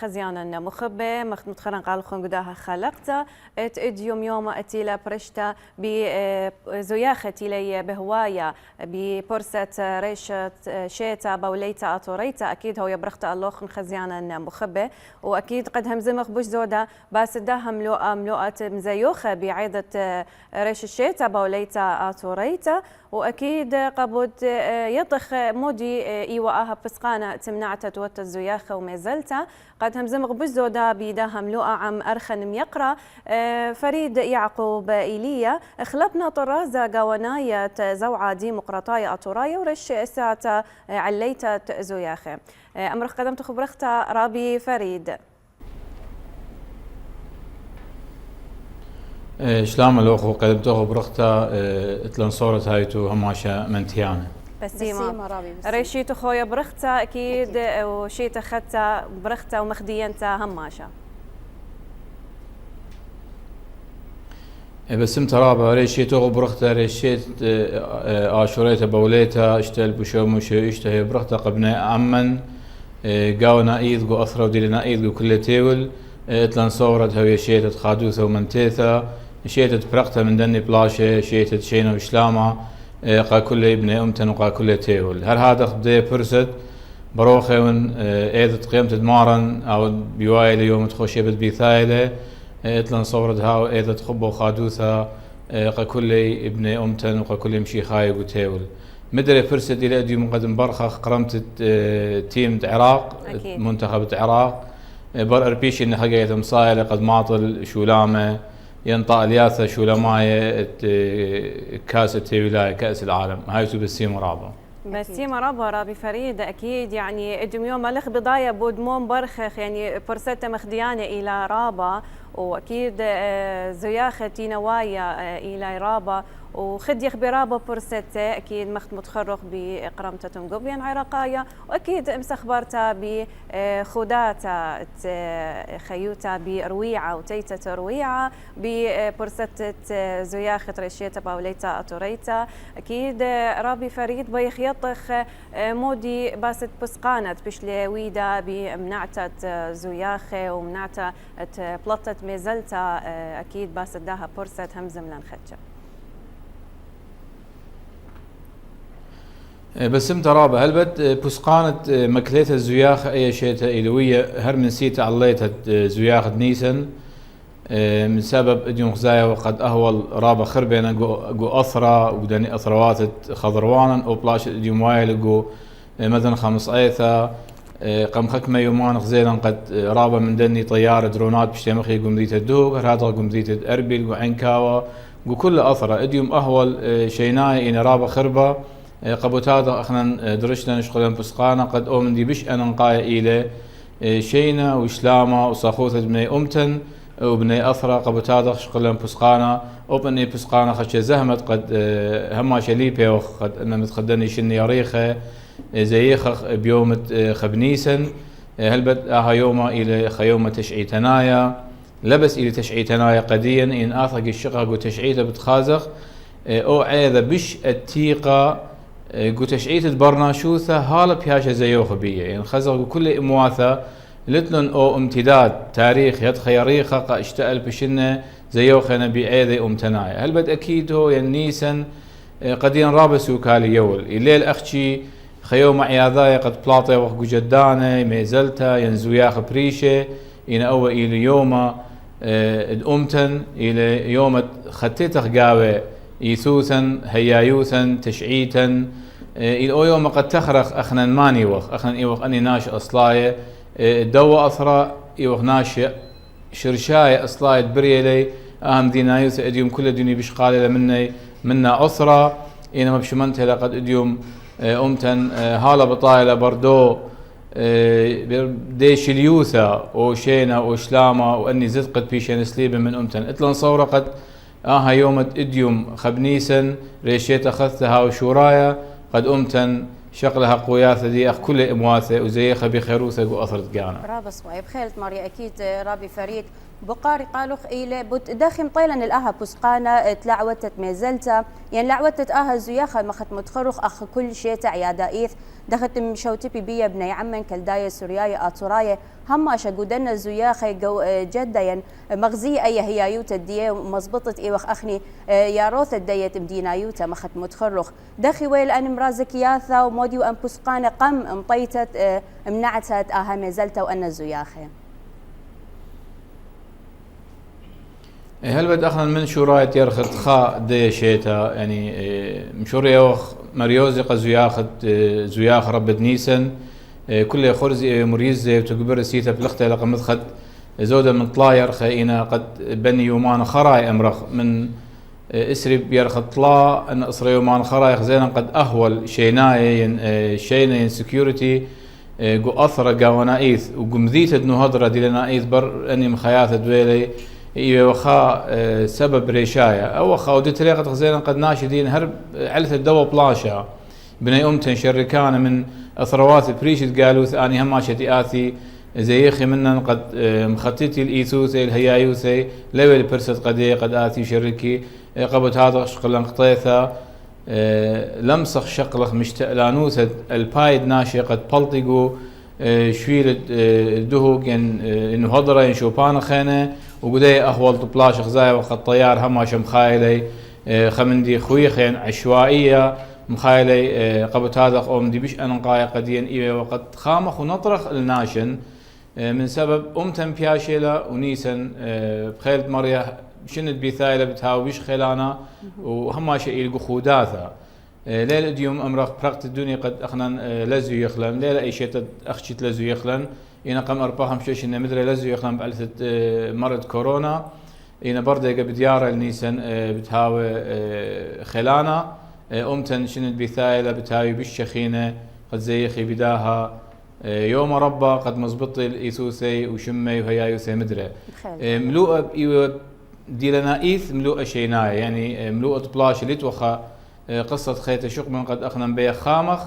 خزيانا مخبة مخنوط خرن قال خون قداها خلقتا ات اديوم يوم اتيلا برشتا بزياخة تيلي بهوايا ببرسة ريشة شيتا بوليتا اطوريتا اكيد هو يبرخت اللوخن خزيانا مخبة واكيد قد همزمخ بوش زودا باس داها ملوءة مزيوخة بعيدة ريش الشيتا بوليتا اطوريتا واكيد قبود يطخ مودي ايواها بسقانة تمنعت توت الزياخة ومازلتا قد همزمغ بزودا بيداها ملوءة عم أرخن ميقرا فريد يعقوب إيليا خلبنا طرازة قواناية زوعة ديمقراطية أطوراية ورش ساعة عليتا زياخة أمرخ قدمت خبرختا رابي فريد شلام الأخو قدمت خبرختا اتلنصورت هايتو هماشا منتيانة بسيمة ريشيتو خويا برختا أكيد وشيتا خدتا برختا ومخدينتا هماشا بسم ترابا ريشيتو برختا ريشيت آشوريتا بوليتا اشتل بشوموشي اشتهي برختا قبنا أمن قاونا إيد قو أثرا وديلنا إيد قو كل تيول اتلنصورت هوي شيتت خادوثا ومنتيثا شيتت برختا من دني بلاشة شيتت شينا وشلاما قا كل ابن أمتن وقا كل تيول هل هذا خدي برسد بروخون ايدت قيمت دمارن او بيوايل يوم تخوشي بد بيثايله اتلن صورد هاو ايدت خبو خادوثا قا كل ابن أمتن وقا كل مشي خايق وتيول مدري فرسد الى ادي مقدم برخخ قرمت تيم العراق منتخب العراق بر اربيش ان حقيقة مصايله قد معطل شولامه ينطق الياثة شولماية كاس التولاية كأس العالم هاي بسيمة رابا بسيمة رابا رابي فريد أكيد يعني ادم يوم ملخ بضايا بودمون برخخ يعني فرصة مخديانة إلى رابا وأكيد زياخة نوايا إلى رابا وخد يخبي رابا برسته أكيد مخت متخرق بقرامة تنقبيا عراقايا وأكيد مسخبرتا بخداتا خيوتا برويعة وتيتا رويعة ببرسته زياخة ريشيتا باوليتا أطوريتا أكيد رابي فريد بيخ يطخ مودي باست بسقانت بشلي ويدا بمنعتت زياخة ومنعتت بلطت ميزلتا أكيد باست داها برسة همزم لنخدشة بس ترابة هل بد بسقانة مكليت الزياخة أي شيء إلوية هر من سيت عليت زياخة نيسن من سبب اديون خزايا وقد أهول رابة خربنا جو أثرة ودني أثروات خضروانا أو بلاش اديون وايل جو مثلا خمس أيثا قم خكمة يومان خزينا قد رابة من دني طيارة درونات بشتمخي قمديت الدوق هذا قمديت أربيل وعنكاوة وكل أثرة اديوم أهول شيناي إن رابة خربة قبوتاتا اخنا درشنا نشقلن بسقانا قد اومن دي بش انا نقايا الى شينا وشلاما وصاخوثة بني امتن وبني اثرى قبوتاتا شقلن بسقانا اوبني بسقانا خش زهمت قد هما شليبي وقد انا متخدني شني يريخه زيخ بيوم خبنيسن هل بد يوما الى خيومه تشعيتنايا لبس الى تشعيتنايا قديا ان اثق الشقق وتشعيته بتخازخ او عيذا بش التيقه قلت شعيت برناشوثة هالة بهاشة زيوخ بيه يعني خزر كل امواثة لتلن او امتداد تاريخ يد خياريخة قا اشتأل بشنة زيوخنا بعيذي امتنايا هل بد اكيد هو ينيسن قدين رابس وكالي يول الليل اخشي خيوم عياذايا قد بلاطي وخ جدانة ميزلتا ينزوياخ بريشة إن أو إلى يوم الأمتن إلى يوم خطيتخ قاوة يثوثا هيايوثا تشعيتا إلى يوم قد تخرخ أخنا ماني وخ أخنا إيوخ أني ناش أصلاية دوا أثرى إيوخ ناش شرشاية أصلاية بريلي أهم دينايوث أديوم كل دنيا بشقالة منا أثرى إنما بشمنتها لقد أديوم أمتن هالا بطايلة بردو ديش اليوثا وشينا وشلاما وأني زدقت بيشين سليبا من أمتن إتلن صورة قد يوم اديوم خبنيسن ريشيت اخذتها وشورايا قد امتن شقلها قوياثة دي اخ كل امواثة وزيخة بخيروثة واثرت قانا رابس واي بخيلت ماريا اكيد رابي فريد بقاري قالوخ إلى بوت داخم طيلن الأها بسقانا تلعوتت ميزلتا يعني لعوتت أها زياخة مخت متخرخ أخ كل شيء تعيا دائث دخت مشوتي بيا بني عمن كالداية سورياية آتوراية هما شقودنا زياخة جدا يعني مغزي أي هي يوتا دي مزبطت إيوخ أخني يا روث الديت مدينة يوتا مخت متخرخ دخي ويل أن مرازك ياثا وموديو أن بسقانا قم مطيتت منعتت أها ميزلتا وأن زياخة هل بد أخنا من شو رايت يرخت خا دي شيتا يعني مشور يوخ مريوزق زياخ رب نيسن كل خرزي مريزة وتقبر سيتا بلختة لقى مدخد زودة من طلاير خائنا قد بني يومان خراي أمرخ من اسرب يرخ طلا أن أسرى يومان خراي خزينا قد أهول شيناين سكيورتي قو أثر قوانايث وقمذيت ادنو هضرة دي لنايث بر أني مخياث دويلي إيوه وخا سبب ريشاية أو وخا ودي طريقة خزينا قد ناشدين هرب علث الدوا بلاشا بني أمتن شركان من أثروات بريشت قالوا أني هماشتي آثي زيخي منن قد مخطيتي الإيثوثي الهيايوثي لويل برست قد آثي شركي قبت هذا شقلن قطيثة لمسخ شقلخ مشتقلانوثة البايد ناشي قد بلطقوا شويل الدهوق إنه هضرة ينشوبان خينة وقدي أهول طبلاش خزايا وقد طيار هماش مخايلي خمندي خويخين عشوائية مخايلي قبت هذا قوم دي بيش أنقايا قديا إيه وقد خامخ ونطرخ الناشن من سبب أمتن بياشيلا ونيسن بخيلة مريا شنت بيثايلة بتهاو بيش خيلانا وهماش إلقو خوداثا ليلة ديوم أمرخ برقت الدنيا قد أخنا لزو يخلن ليلة أي شيء أخشيت لزو يخلن إنا قم أرباهم شوش إن مدري لزو يخلن بعلثة مرض كورونا إنا برضه بديارة النيسن بتهاوي خلانا أمتن شنت بثايلة بتهاوي بالشخينة قد زيخي بداها يوم ربا قد مزبطي الإيثوثي وشمي وهيايوثي مدري ملوءة ديلنا إيث ملوءة شيناي يعني ملوءة بلاش اللي توخى قصة خيت شق من قد أخنا بيا خامخ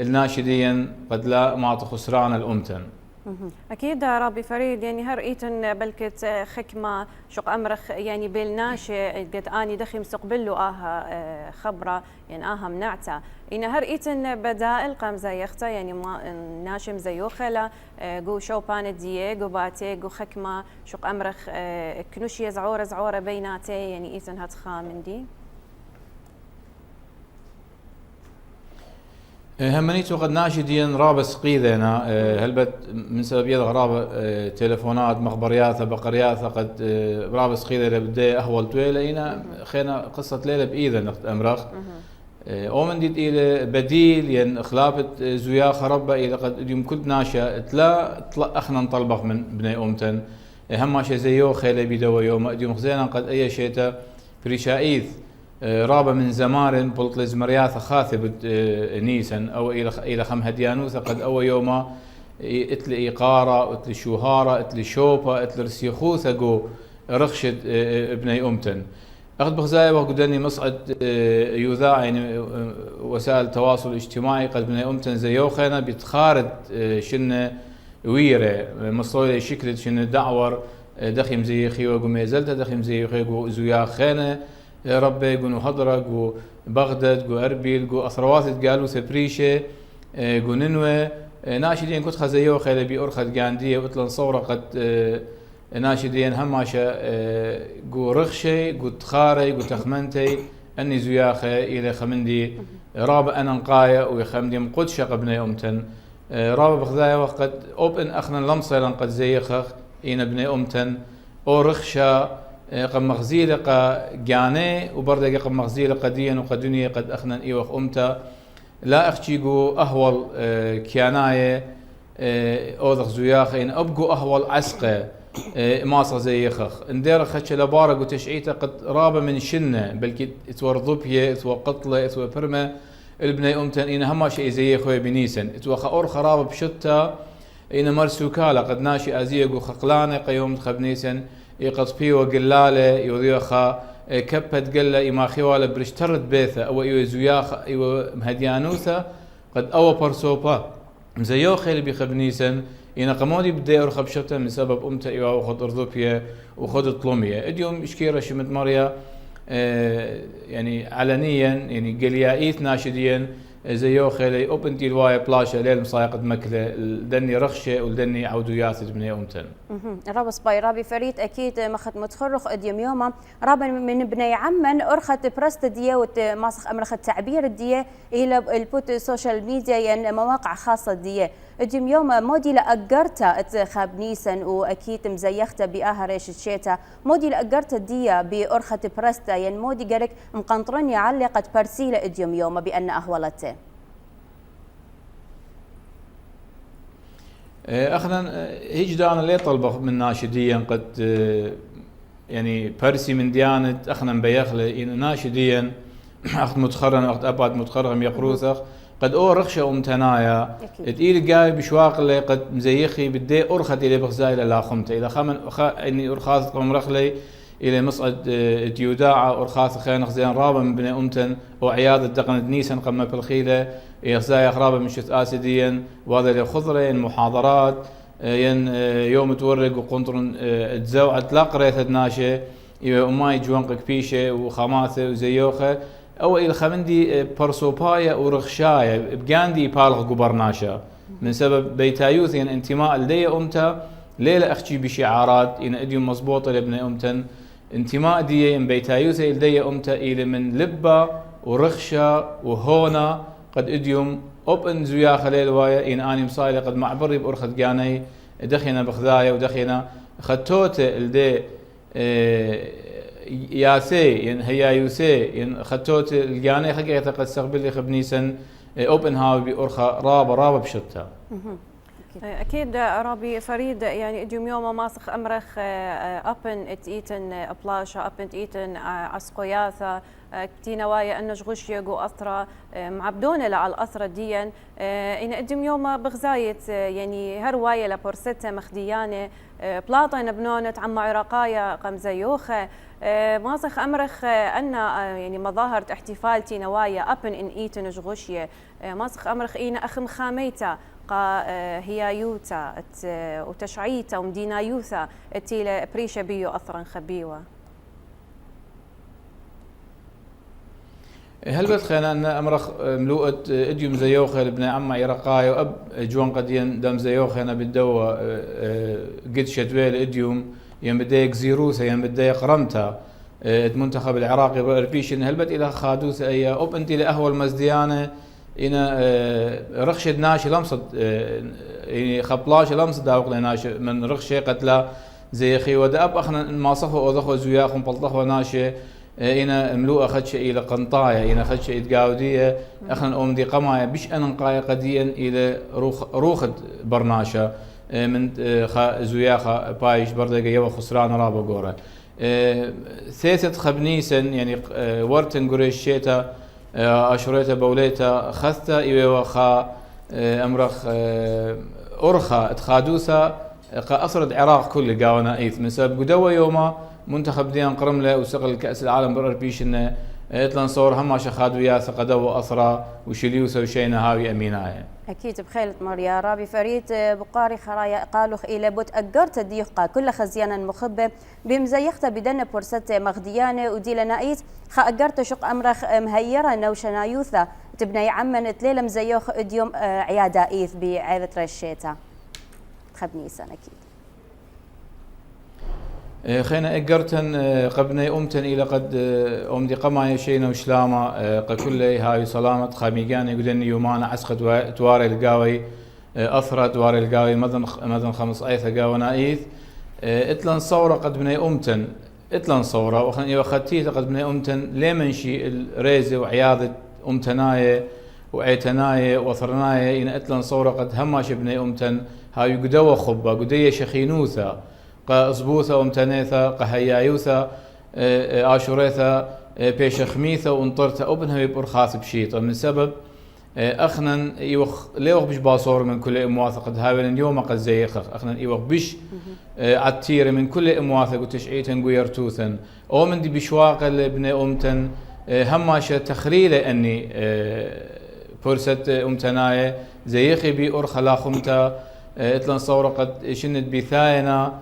الناشدين قد لا معطي خسران الأمتن أكيد ربي فريد يعني هر إيتن بلكت خكمة شق أمرخ يعني بالناشي قد آني دخي مستقبله خبرة يعني منعتا إن هر إيتن بدائل قام زي يختا يعني ناشم زيو خلا جو شوبان ديه جو باتي جو خكمة شق أمرخ كنوشي زعورة بيناتي يعني إيتن هتخا من دي همنيتو قد ناشدين رابع سقيذنا هلبت من سبب يدغ رابع تلفونات مخبريات بقريات قد رابع سقيذة بدي أهول تويلة خينا قصة ليلة بإيذا نقد أمرخ أومن ديت إلى بديل ين إخلافت زياخ ربا إلى قد يوم كنت ناشا تلا أخنا نطلبخ من بني أمتن هم شيء زيو خيلة بيدو يوم يوم خزينا قد أي شيء بريشايث رابا من زمان بلطلز مرياث خاثب نيسن أو إلى خم هديانوث قد أو يوم اتل إيقارة اتل شوهارة اتل شوبة اتل رسيخوثة جو رخشد ابني أمتن أخذ بخزايا وقدني مصعد يوذاع يعني وسائل التواصل الاجتماعي قد بني أمتن زيوخنا بتخارد شن ويرة مصطوية شكل شن دعور دخيم زي خيوة قمي زلتا دخيم زي خيوة زويا خينة ربي قنو هضرة بغداد قو أربيل قو أثروات قالوا سبريشة قو ننوى ناشدين كنت خزيو خيلة بأرخد قاندية وإطلن صورة قد ناشدين هماشا قو رخشي قو تخاري قو تخمنتي أني زياخة إلى خمندي رابع أنا نقايا ويخمدي مقدشة قبني أمتن رابع بخذايا وقد أوب إن أخنا لمصيلا قد زيخخ إن ابني أمتن أو رخشة قم مخزيلة قا جاني وبرضه قم مخزيلة قديا وقدنيا قد أخنا إيوخ أمتا لا أخشيقو أهول كياناية أوضخ زياخة إن أبقو أهول عسقة ماصر زي يخخ اندير خدش لبارق وتشعيته قد رابة من شنة بلكي اتور ضبية اتور قطلة اتور برمة البني أمتن إن هما شيء زي خوي بنيسن اتور خأور خرابة بشتة إن مرسوكالة قد ناشي أزيقو خقلانة قيوم تخبنيسن يقطبي وقلالة يوضيخا كبت قلة إما خوالة برشترد بيثة أو إيو زياخ إيو مهديانوثة قد أو برسوبا مزيو خيل بيخبنيسن إن قمودي بدي أرخب شتا من سبب أمتا إيوا وخد أرضوبيا وخد طلوميا إديوم إشكيرا شمت مريا يعني علنيا يعني قليائيث ناشديا زيو خيلي اوبن دي الوايا بلاشا ليل مصايقة مكلة دني رخشة ولدني عودويات بني أمتن رابا سباي رابي فريد أكيد مخت متخرخ أديم يوما رابا من بني عمن أرخت برست دية وماسخ أمرخ التعبير الدية إلى البوت سوشيال ميديا يعني مواقع خاصة دية أديم يوما مودي لأجرتا اتخاب نيسن وأكيد مزيخته بآها ريش الشيتا مودي لأجرتا دية بأرخة برستا يعني مودي قالك مقنطرني علقت برسيلة أديم يوما بأن أهولته اخنا هيج دانا لي طلبه من ناشديا قد يعني برسي من ديانه اخنا بيخله ان ناشديا اخذ متخرن اخذ اباد متخرم يقروثخ قد او رخشه امتنايا تقيل جاي بشواق اللي قد مزيخي بدي ارخد الى بغزايل لا خمته اذا خمن اني ارخاثكم رخلي الى مصعد ديوداعه ارخاث خينخ زين رابا من بني امتن وعياده دقن نيسن قمه بالخيله يخزايا خرابه من شت اسديا وهذا الخضره محاضرات ين يوم تورق وقنطرن تزوع تلاق ريث ناشه وماي جوانق بيشه وخماثه وزيوخه او الى خمندي برسوبايا ورخشايا بجاندي بالغ قبرناشا من سبب بيتايوث ين انتماء لدي امتا ليله اخشي بشعارات ان اديم مضبوطه لابن امتن انتماء دي ان بيتايوث لدي امتا الى من لبا ورخشة وهونا قد اديوم اوبن زويا خليل وايا ان اني مصايله قد معبري بأرخد جاني دخينا بخذايا ودخينا خطوته الدي ياسي ين هيا يوسي ين خطوته الجاني حقيقة قد استقبل خبنيسن اوبن هاوي بأرخة رابا بشتها أكيد رابي فريد يعني اديوم يوم ماسخ أمرخ أبن إتيتن بلاشا أبن إتيتن عسقياثا كتينا وايا أنه جغوش يقو أثرة معبدونة على الأثرة ديا إن اديوم يوم بغزايت يعني هرواية لبورستة مخديانة بلاطن بنونة عم عراقايا قم زيوخة ماسخ أمرخ أن يعني مظاهر احتفال تينوايا أبن إن إيتن جغوشية ماسخ أمرخ إينا أخم خاميتا هي يوتا وتشعيتا ومدينة يوتا تيلا بريشة بيو أثرا خبيوة هل بتخينا أن أمرخ ملوءة إديوم زيوخة لبنى عم عراقاي وأب جوان قديان دم زيوخة أنا بالدوا قد شتويل إديوم ين بدايق زيروسة ين بدايق رمتا المنتخب العراقي بربيشن هل بت إلى خادوث أي أب أنت لأهوى المزديانة إن رخشة ناشي لمصد يعني خبلاش لمصد داوق لناشي من رخشة قتلا زي خي ودأب أخنا ما صفوا أوضخوا زوياخهم بلطخوا ناشي إن ملوء خدش إلى قنطاية إن خدش إتقاودية أخنا أم دي قماية بيش أنا نقاية قديا إلى روخد برناشة من زوياخة بايش بردقة يوا خسران رابا قورة ثيثة خبنيسن يعني ورتن قريش شيتا أشريتا بوليتا خثتا إيوا خا أمرخ أرخا اتخادوسا قا أصرد عراق كل قاونا إيث من سبب قدوة يوما منتخب ديان قرملة وسقل كأس العالم بربيش إنه إطلان صور هم شخاد وياث قدوة أسرى وشليوسا وشينا هاوي أمينايا أكيد بخيلة مريا رابي فريد بقاري خرايا قالوا إلى بوت أجرت ديقة كل خزيانا مخبة بمزيخته بدنا فرصة مغديانة ودي لنايت خا أجرت شق أمرخ مهيرة نوشنا يوثا تبني عمن تليلم زيوخ اديوم عيادة إيث بعيدة رشيتا خبني سنة أكيد خينا اجرتن قبني امتن الى قد امدي قما يشينا وشلاما قكل هاي سلامت خاميجان يقولن يومان عسقت تواري القاوي اثرت تواري القاوي مدن خمس ايث قاونا ايث اتلن صوره قد بني امتن اتلن صوره وخدتيت قد بني امتن ليمنشي الريزه وعياده امتنايه وعيتنايه وثرنايه ان اتلن صوره قد هماش بني امتن هاي قدوه خبه قديه شخينوثا قصبوثا ومتنيثا قهيايوثا آشوريثا بيش خميثا وانطرتا ابنها بأرخاث بشيطة من سبب أخنا ليوخ بش باصور من كل امواثق هاوين اليوم قد زيخخ أخنا يوخ بش عتير من كل امواثق وتشعيتا قويرتوثا أو من دي بشواق لابن أمتن هماشة تخريلة أني فرصة أمتناية زيخي بأرخ لا خمتا اتلن صورة قد شنت بثاينا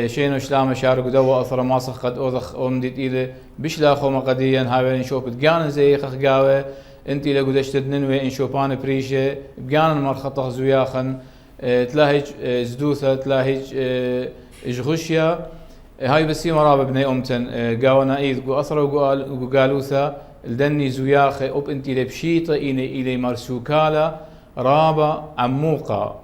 شينو شلام شارك دوا أثر ماسخ قد أوضخ أمدت إلى بشلا خوما قديا هاي نشوف بتجان زي خقاوة انت إلى قدش تدنوي إن شوبان بريشة بجان مرخطة زوياخن تلاهج زدوثة تلاهج إجغشيا هاي بسي مرابة بني أمتن قاونا إيد قو أثر وقو قالوثا الدني زوياخي أب انت لبشيطة إلي مرسوكالا رابا عموقة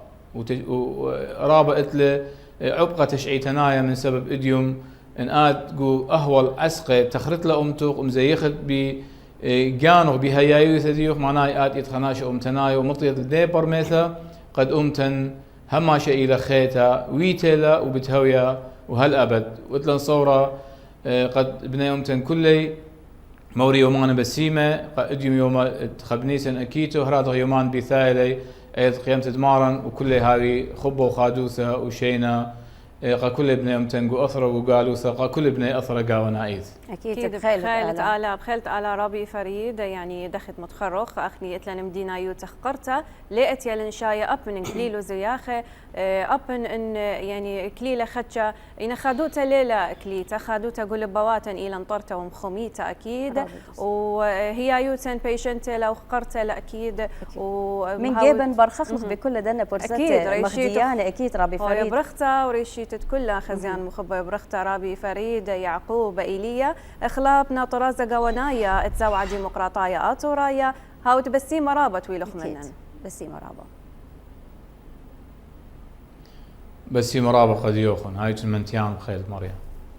ورابا إتل عبقة تشعيتنايا من سبب إديوم إن آد قو أهول عسقة تخرت لأمتوق ومزيخت بجانغ بهيايوثا ديوخ معناي آد يتخناش أمتناي ومطيط الديبر ميثا قد أمتن هما شيء إلى خيتا ويتلا وبتهويا وهالأبد وإتلن صورة قد بني أمتن كلي موري يومان بسيمة إديوم يوم تخبنيسن أكيتو هراده يومان بثايلي ايض قيمت دمارا وكل هذه خبه وخادوثه وشينا كل ابن امتنقو اثر وقالوثه كل ابن اثر قاونا ايض اكيد بخيلت على ربي فريد يعني دخت متخرخ اخني اتلن مدينه يوتخ قرتا لقيت يلن شايه ابن كليلو زياخه ابن ان يعني كليله خدشه ان خادوته ليله كليته خادوته قول بواتن الى انطرته ومخميته اكيد وهي يوتن بيشنت لو قرته لا اكيد ومن جيبن برخخ بكل دنا برسته مخديانه اكيد ربي فريد برخته وريشيت كلها خزيان مخبه برخته ربي فريد يعقوب ايليا اخلاقنا طرازه قونايا اتزوع ديمقراطايا اتورايا هاوت بسي مرابه ويلخ منن بسي مرابه بسي مرابه قد يوخن هاي المنتيان بخيل مريم